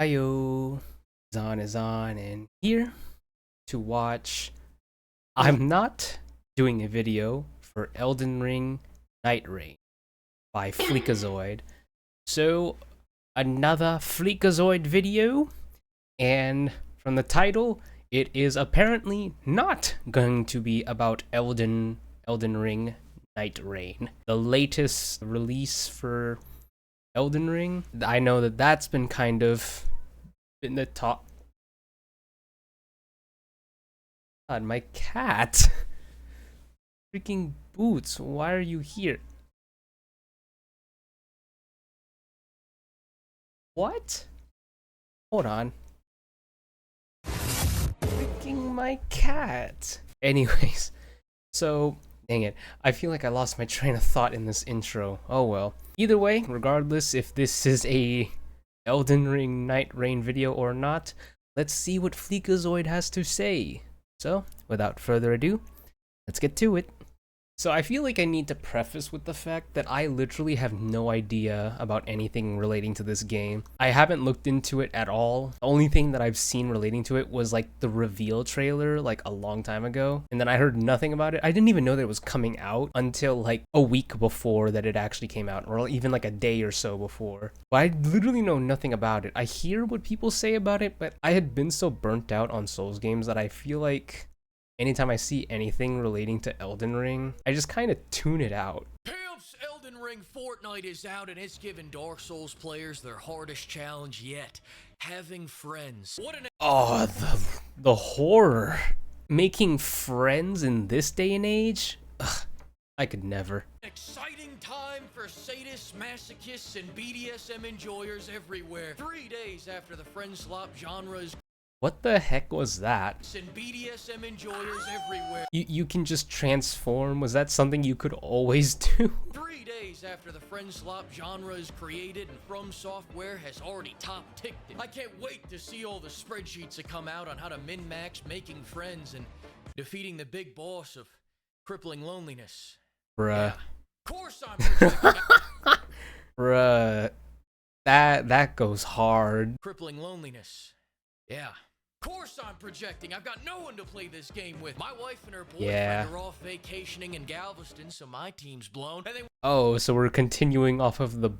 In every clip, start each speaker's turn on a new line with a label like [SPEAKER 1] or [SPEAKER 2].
[SPEAKER 1] Hiyo, Zahn is on and here to watch. I'm not doing a video for Elden Ring Nightreign by FLEEKAZOID. So another FLEEKAZOID video, and from the title, it is apparently not going to be about Elden Ring Nightreign, the latest release for Elden Ring. I know that that's been kind of in the top. God, my cat. Freaking Boots, why are you here? What? Hold on. Freaking my cat. Anyways, so dang it. I feel like I lost my train of thought in this intro. Oh well. Either way, regardless if this is a Elden Ring Nightreign video or not, let's see what FLEEKAZOID has to say. So, without further ado, let's get to it. So I feel like I need to preface with the fact that I literally have no idea about anything relating to this game. I haven't looked into it at all. The only thing that I've seen relating to it was like the reveal trailer like a long time ago, and then I heard nothing about it. I didn't even know that it was coming out until like a week before that it actually came out, or even like a day or so before. But I literally know nothing about it. I hear what people say about it, but I had been so burnt out on Souls games that I feel like anytime I see anything relating to Elden Ring, I just kind of tune it out.
[SPEAKER 2] Pimps, Elden Ring Fortnite is out and it's given Dark Souls players their hardest challenge yet. Having friends. What an
[SPEAKER 1] Oh, the horror. Making friends in this day and age? Ugh, I could never.
[SPEAKER 2] exciting time for sadists, masochists, and BDSM enjoyers everywhere. 3 days after the friend swap genre is
[SPEAKER 1] What the heck was that?
[SPEAKER 2] and BDSM enjoyers everywhere.
[SPEAKER 1] You can just transform? Was that something you could always do?
[SPEAKER 2] 3 days after the friend swap genre is created and From Software has already top-ticked it. I can't wait to see all the spreadsheets that come out on how to min-max making friends and defeating the big boss of crippling loneliness.
[SPEAKER 1] Bruh.
[SPEAKER 2] Of course I'm projecting
[SPEAKER 1] Bruh. That goes hard.
[SPEAKER 2] crippling loneliness. Yeah. Of course I'm projecting. I've got no one to play this game with. My wife and her boyfriend
[SPEAKER 1] Yeah.
[SPEAKER 2] are off vacationing in Galveston, so my team's blown. And they
[SPEAKER 1] Oh, so we're continuing off of the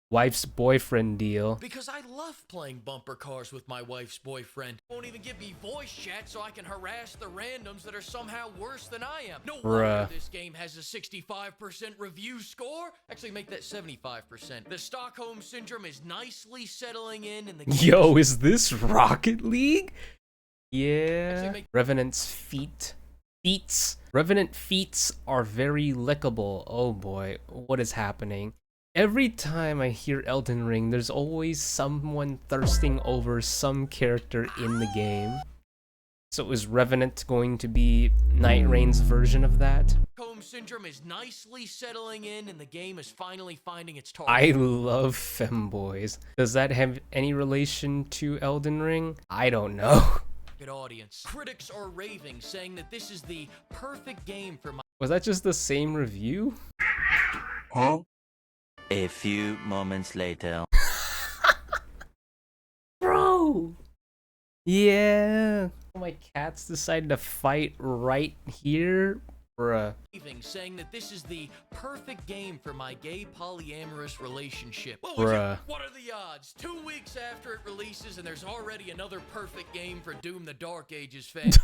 [SPEAKER 1] wife's boyfriend deal.
[SPEAKER 2] because I love playing bumper cars with my wife's boyfriend. Won't even give me voice chat so I can harass the randoms that are somehow worse than I am. No wonder
[SPEAKER 1] Bruh.
[SPEAKER 2] this game has a 65% review score. Actually, make that 75%. The Stockholm Syndrome is nicely settling in the
[SPEAKER 1] Yo, is this Rocket League? Yeah.
[SPEAKER 2] Actually, make-
[SPEAKER 1] Revenant's feats. Revenant feats are very lickable. Oh boy, what is happening? Every time I hear Elden Ring, there's always someone thirsting over some character in the game. So is Revenant going to be Nightreign's version of that?
[SPEAKER 2] Stockholm Syndrome is nicely settling in and the game is finally finding its target.
[SPEAKER 1] I love femboys. Does that have any relation to Elden Ring? I don't know.
[SPEAKER 2] Good audience. Critics are raving, saying that this is the perfect game for my
[SPEAKER 1] Was that just the same review?
[SPEAKER 3] A few moments later.
[SPEAKER 1] Bro! Yeah. My cats decided to fight right here? Bruh.
[SPEAKER 2] raving, saying that this is the perfect game for my gay polyamorous relationship. What was
[SPEAKER 1] Bruh.
[SPEAKER 2] it? What are the odds? 2 weeks after it releases and there's already another perfect game for Doom the Dark Ages fans.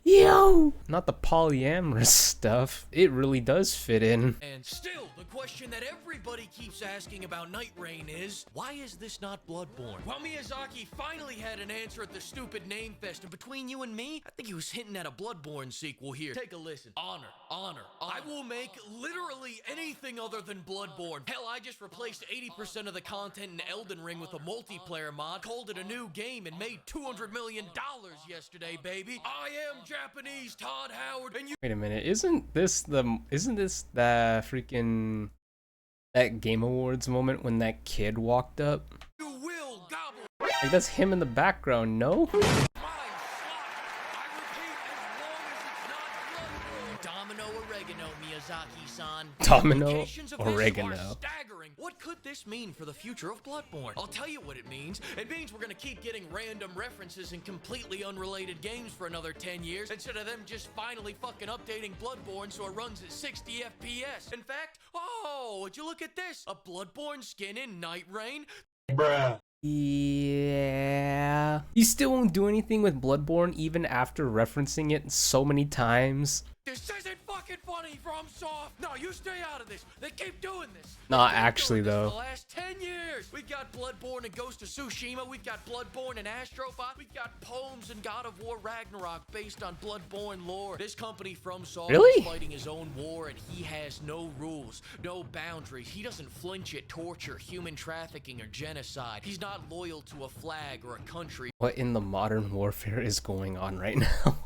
[SPEAKER 1] Yo! Not the polyamorous stuff. It really does fit in.
[SPEAKER 2] And still, the question that everybody keeps asking about Nightreign is, why is this not Bloodborne? Well, Miyazaki finally had an answer at the stupid name fest, and between you and me, I think he was hinting at a Bloodborne sequel here. Take a listen. Honor. I will make literally anything other than Bloodborne. Hell, I just replaced 80% of the content in Elden Ring with a multiplayer mod, called it a new game, and made $200 million yesterday, baby. I am Japanese Todd Howard, and you
[SPEAKER 1] Wait a minute, isn't this the freaking that Game Awards moment when that kid walked up?
[SPEAKER 2] will gobble
[SPEAKER 1] Like that's him in the background, no?
[SPEAKER 2] my slot. I repeat, as long as it's not Bloodborne. Domino oregano, Miyazaki-san.
[SPEAKER 1] Domino
[SPEAKER 2] Implications of this
[SPEAKER 1] oregano.
[SPEAKER 2] are staggering. What could this mean for the future of Bloodborne? I'll tell you what it means. It means we're gonna keep getting random references in completely unrelated games for another 10 years, instead of them just finally fucking updating Bloodborne so it runs at 60 FPS. In fact, oh, would you look at this? A Bloodborne skin in Nightreign?
[SPEAKER 4] Bruh.
[SPEAKER 1] Yeah. You still won't do anything with Bloodborne even after referencing it so many times.
[SPEAKER 2] This isn't fucking funny, FromSoft! No, you stay out of this. They keep doing this.
[SPEAKER 1] Not
[SPEAKER 2] They've been
[SPEAKER 1] actually,
[SPEAKER 2] doing this
[SPEAKER 1] though.
[SPEAKER 2] For the last 10 years. We've got Bloodborne and Ghost of Tsushima. We've got Bloodborne and Astrobot. We've got poems and God of War Ragnarok based on Bloodborne lore. This company, FromSoft,
[SPEAKER 1] Really?
[SPEAKER 2] is fighting his own war, and he has no rules, no boundaries. He doesn't flinch at torture, human trafficking, or genocide. He's not loyal to a flag or a country.
[SPEAKER 1] What in the modern warfare is going on right now?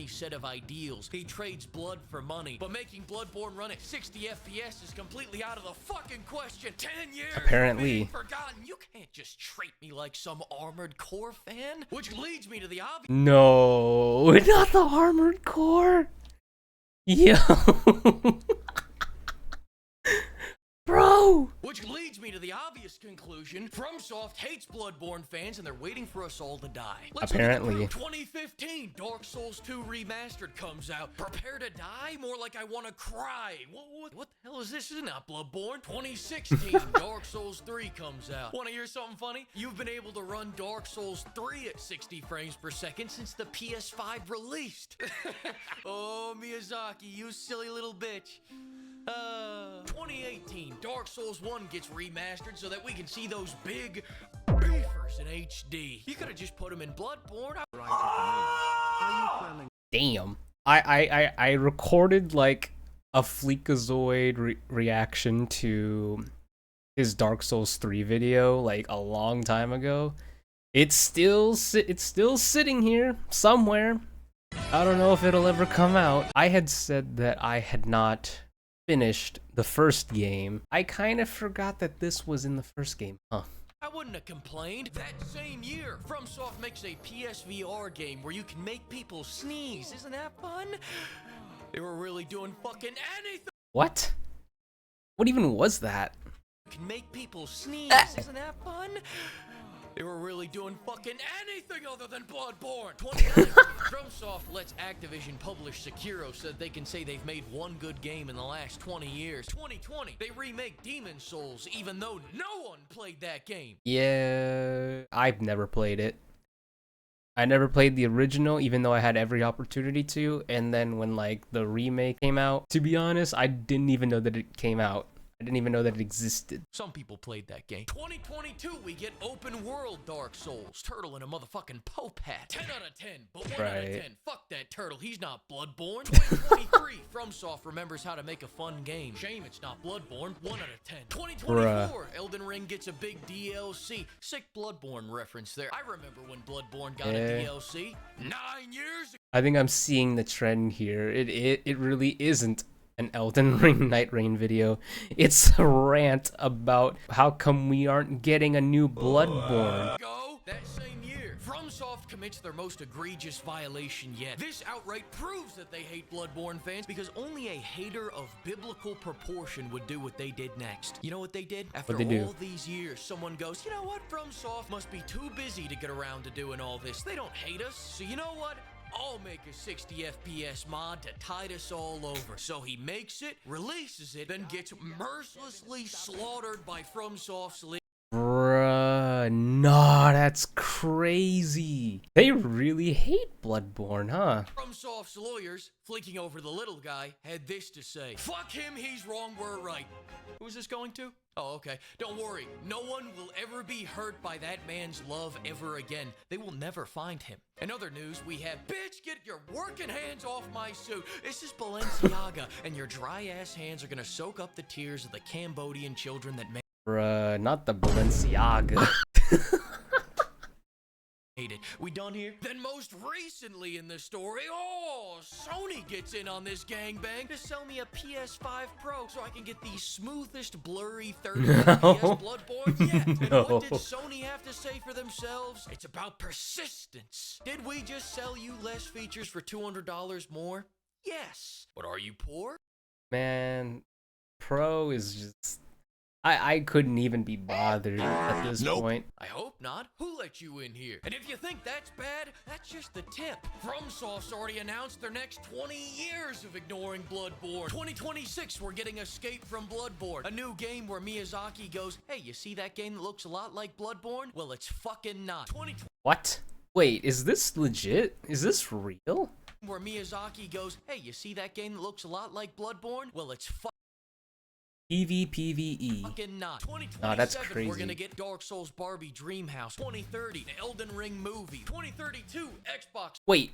[SPEAKER 2] Set of ideals. He trades blood for money, but making Bloodborne run at 60 FPS is completely out of the fucking question. 10 years
[SPEAKER 1] Apparently.
[SPEAKER 2] being forgotten. You can't just treat me like some Armored Core fan. Which leads me to the obvious.
[SPEAKER 1] No, not the Armored Core. Yo. Bro.
[SPEAKER 2] Which leads me to the obvious conclusion. FromSoft hates Bloodborne fans and they're waiting for us all to die. Let's
[SPEAKER 1] Apparently.
[SPEAKER 2] look at the proof. 2015, Dark Souls 2 Remastered comes out. Prepare to die? More like I want to cry. What the hell is this? This is not Bloodborne. 2016, Dark Souls 3 comes out. Want to hear something funny? You've been able to run Dark Souls 3 at 60 frames per second since the PS5 released. Oh, Miyazaki, you silly little bitch. 2018, Dark Souls 1 gets remastered so that we can see those big beefers in HD. You could have just put them in Bloodborne.
[SPEAKER 1] Damn. I recorded like a FLEEKAZOID reaction to his Dark Souls 3 video like a long time ago. It's still sitting here somewhere. I don't know if it'll ever come out. I had said that I had not finished the first game. I kind of forgot that this was in the first game. Huh.
[SPEAKER 2] I wouldn't have complained. That same year, FromSoft makes a PSVR game where you can make people sneeze. Isn't that fun? They were really doing fucking anything.
[SPEAKER 1] What? What even was that?
[SPEAKER 2] You can make people sneeze. Isn't that fun? They were really doing fucking anything other than Bloodborne. 2019, FromSoft lets Activision publish Sekiro so that they can say they've made one good game in the last 20 years. 2020, they remake Demon Souls even though no one played that game.
[SPEAKER 1] Yeah, I've never played it. I never played the original, even though I had every opportunity to. And then when like the remake came out, to be honest, I didn't even know that it came out. I didn't even know that it existed.
[SPEAKER 2] Some people played that game. 2022, we get open world Dark Souls. Turtle in a motherfucking Pope hat. 10 out of 10, but 1 out of 10. Fuck that turtle, he's not Bloodborne. 2023, FromSoft remembers how to make a fun game. Shame it's not Bloodborne. 1 out of 10. 2024, Elden Ring gets a big DLC. Sick Bloodborne reference there. I remember when Bloodborne got a DLC. 9 years ago.
[SPEAKER 1] I think I'm seeing the trend here. It really isn't an Elden Ring Nightreign video. It's a rant about how come we aren't getting a new Bloodborne.
[SPEAKER 2] That same year, FromSoft commits their most egregious violation yet. This outright proves that they hate Bloodborne fans because only a hater of biblical proportion would do what they did next. You know what they did? After all these years, someone goes, you know what? FromSoft must be too busy to get around to doing all this. They don't hate us. So you know what? I'll make a 60 FPS mod to tide us all over. So he makes it, releases it, then gets mercilessly slaughtered by FromSoft's
[SPEAKER 1] Bruh, nah, that's crazy. They really hate Bloodborne, huh?
[SPEAKER 2] FromSoft's lawyers, fleeking over the little guy, had this to say. Fuck him, he's wrong, we're right. Who's this going to? Oh, okay. Don't worry. No one will ever be hurt by that man's love ever again. They will never find him. In other news, we have, bitch, get your working hands off my suit. This is Balenciaga, and your dry-ass hands are gonna soak up the tears of the Cambodian children that made
[SPEAKER 1] Bruh, not the Balenciaga.
[SPEAKER 2] it. We done here? Then most recently in the story, oh, Sony gets in on this gangbang to sell me a PS5 Pro so I can get the smoothest blurry 30 FPS Bloodborne yet. And what did Sony have to say for themselves? It's about persistence. Did we just sell you less features for $200 more? Yes. But are you poor?
[SPEAKER 1] Man, Pro is just I couldn't even be bothered at this point.
[SPEAKER 2] I hope not. Who let you in here? And if you think that's bad, that's just the tip. FromSoft's already announced their next 20 years of ignoring Bloodborne. 2026, we're getting Escape from Bloodborne, a new game where Miyazaki goes, hey, you see that game that looks a lot like Bloodborne? Well, it's fucking not.
[SPEAKER 1] What? Wait, is this legit? Is this real?
[SPEAKER 2] Where Miyazaki goes, hey, you see that game that looks a lot like Bloodborne? Well, it's
[SPEAKER 1] PvPvE.
[SPEAKER 2] fucking not. 2027,
[SPEAKER 1] Oh, that's crazy.
[SPEAKER 2] we're gonna get Dark Souls Barbie Dreamhouse. 2030, an Elden Ring movie. 2032, Xbox.
[SPEAKER 1] Wait,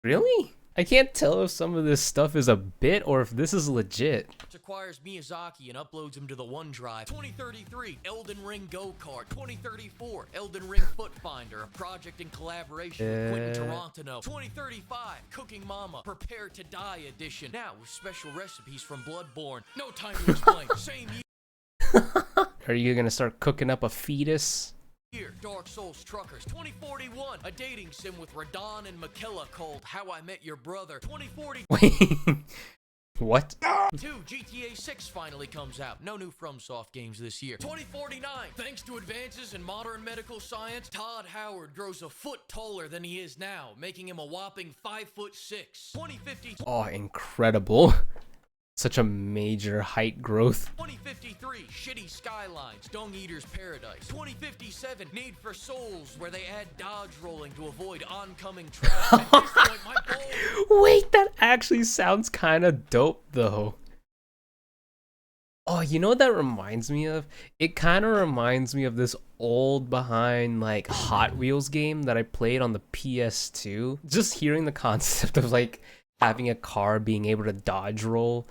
[SPEAKER 1] really? I can't tell if some of this stuff is a bit or if this is legit.
[SPEAKER 2] Acquires Miyazaki and uploads him to the OneDrive. 2033, Elden Ring Go-Kart. 2034, Elden Ring Foot Finder, a project in collaboration with Quentin Tarantino. 2035, Cooking Mama, Prepare to Die edition. Now with special recipes from Bloodborne. No time to explain. Same
[SPEAKER 1] Are you gonna start cooking up a fetus?
[SPEAKER 2] year, Dark Souls Truckers. 2041, a dating sim with Radon and Makilla called How I Met Your Brother. 2042,
[SPEAKER 1] Wait, what?
[SPEAKER 2] GTA 6 finally comes out. No new FromSoft games this year. 2049, thanks to advances in modern medical science, Todd Howard grows a foot taller than he is now, making him a whopping 5'6". 2050.
[SPEAKER 1] Oh, incredible. Such a major height growth.
[SPEAKER 2] 2053, Shitty Skylines, Dung Eater's Paradise. 2057, Need for Souls, where they add dodge rolling to avoid oncoming traffic. At this point, my balls...
[SPEAKER 1] Wait, that actually sounds kind of dope, though. Oh, you know what that reminds me of? It kind of reminds me of this old behind, like, Hot Wheels game that I played on the PS2. Just hearing the concept of, like, having a car being able to dodge roll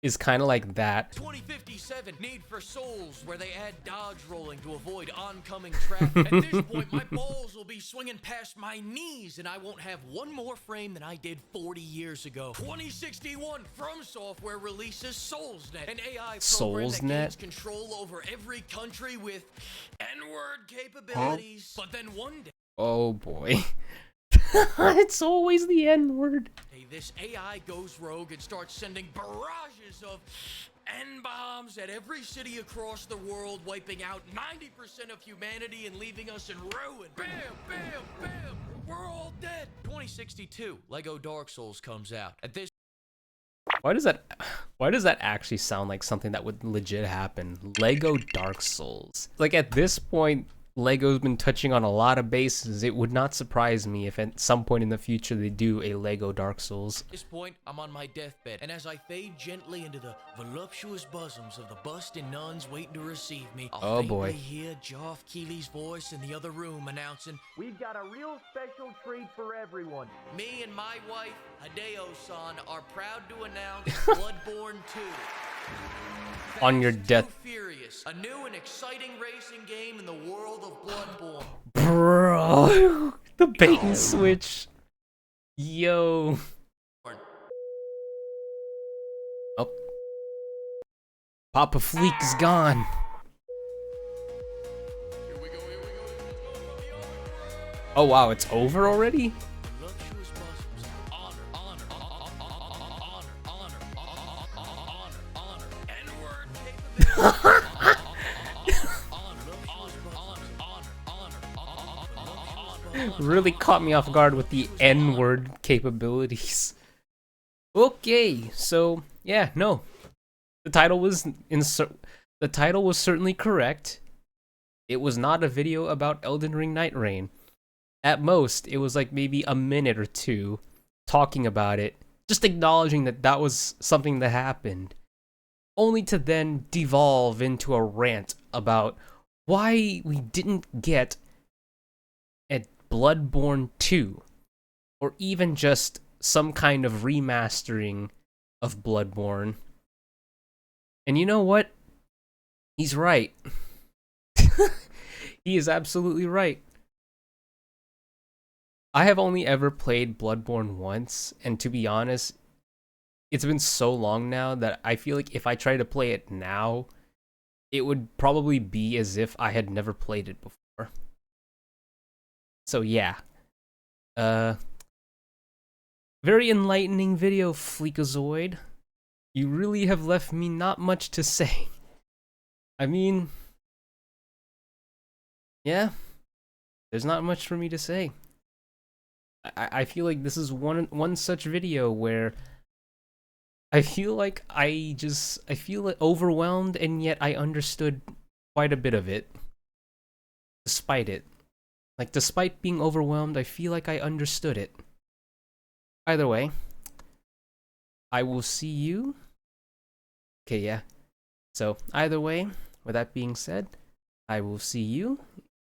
[SPEAKER 1] is kind of like that.
[SPEAKER 2] 2057, Need for Souls, where they add dodge rolling to avoid oncoming traffic. At this point, my balls will be swinging past my knees, and I won't have one more frame than I did 40 years ago. 2061, From Software releases SoulsNet, an AI program that gains control over every country with N-word capabilities. But then one day...
[SPEAKER 1] Oh boy. It's always the N-word.
[SPEAKER 2] This AI goes rogue and starts sending barrages of N-bombs at every city across the world, wiping out 90% of humanity and leaving us in ruin. Bam, bam, bam, we're all dead. 2062, Lego Dark Souls comes out. At this
[SPEAKER 1] Why does that actually sound like something that would legit happen? Lego Dark Souls. Like, at this point, Lego's been touching on a lot of bases. It would not surprise me if at some point in the future they do a Lego Dark Souls.
[SPEAKER 2] At this point, I'm on my deathbed, and as I fade gently into the voluptuous bosoms of the busted nuns waiting to receive me, I'll faintly hear Geoff Keighley's voice in the other room announcing, "We've got a real special treat for everyone. Me and my wife, Hideo-san, are proud to announce Bloodborne 2.
[SPEAKER 1] On your death.
[SPEAKER 2] Furious, a new and exciting racing game in the world of Bloodborne."
[SPEAKER 1] Bro, the bait and switch. Yo. Oh. Papa Fleek is gone. Oh wow, it's over already? Really caught me off guard with the N-word capabilities. Okay, so yeah, no. The title was certainly correct. It was not a video about Elden Ring Nightreign. At most, it was like maybe a minute or two talking about it, just acknowledging that that was something that happened, only to then devolve into a rant about why we didn't get a Bloodborne 2, or even just some kind of remastering of Bloodborne. And you know what? He's right. He is absolutely right. I have only ever played Bloodborne once, and to be honest, it's been so long now that I feel like if I try to play it now, it would probably be as if I had never played it before. So yeah. Very enlightening video, FLEEKAZOID. You really have left me not much to say. I mean, yeah, there's not much for me to say. I feel like this is one such video where I feel like I feel overwhelmed, and yet I understood quite a bit of it. Despite it. Like, despite being overwhelmed, I feel like I understood it. Either way, I will see you. Okay, yeah. So, either way, with that being said, I will see you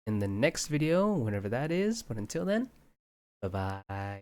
[SPEAKER 1] in the next video, whenever that is. But until then, bye-bye.